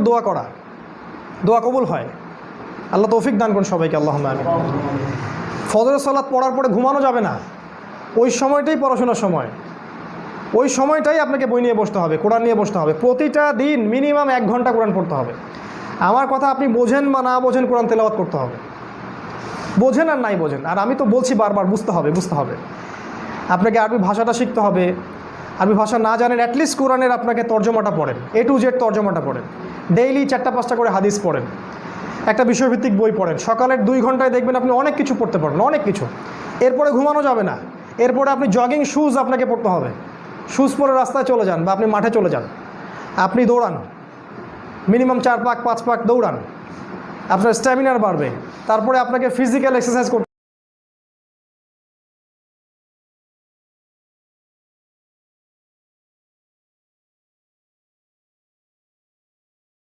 দোয়া করা, দোয়া কবুল হয়। আল্লাহ তৌফিক দান করুন সবাইকে, আল্লাহুম্মা আমিন। ফজরের সালাত পড়ার পরে ঘুমানো যাবে না, ওই সময়টাই পড়াশোনার সময়, ওই সময়টাই আপনাকে বই নিয়ে বসতে হবে, কোরআন নিয়ে বসতে হবে। প্রতিটা দিন মিনিমাম 1 ঘন্টা কোরআন পড়তে হবে। আমার কথা আপনি বোঝেন বা না বোঝেন, কোরআন তেলাওয়াত করতে হবে, বোঝেন আর নাই বোঝেন। আর আমি তো বলছি বারবার, বুঝতে হবে, বুঝতে হবে। আপনাকে আরবি ভাষাটা শিখতে হবে। আরবি ভাষা না জানেন, অ্যাটলিস্ট কোরআনের আপনাকে তর্জমাটা পড়েন, A to Z তর্জমাটা পড়েন। ডেইলি 4-5টা করে হাদিস পড়েন, একটা বিষয়ভিত্তিক বই পড়েন। সকালের 2 ঘন্টায় দেখবেন আপনি অনেক কিছু পড়তে পারবেন, অনেক কিছু। এরপরে ঘুমানো যাবে না, এরপরে আপনি জগিং শুজ আপনাকে পড়তে হবে। শুজ পরে রাস্তায় চলে যান বা আপনি মাঠে চলে যান, আপনি দৌড়ান, মিনিমাম 4 পাক 5 পাক দৌড়ান, আপনার স্ট্যামিনার বাড়বে। তারপরে আপনাকে ফিজিক্যাল এক্সারসাইজ করতে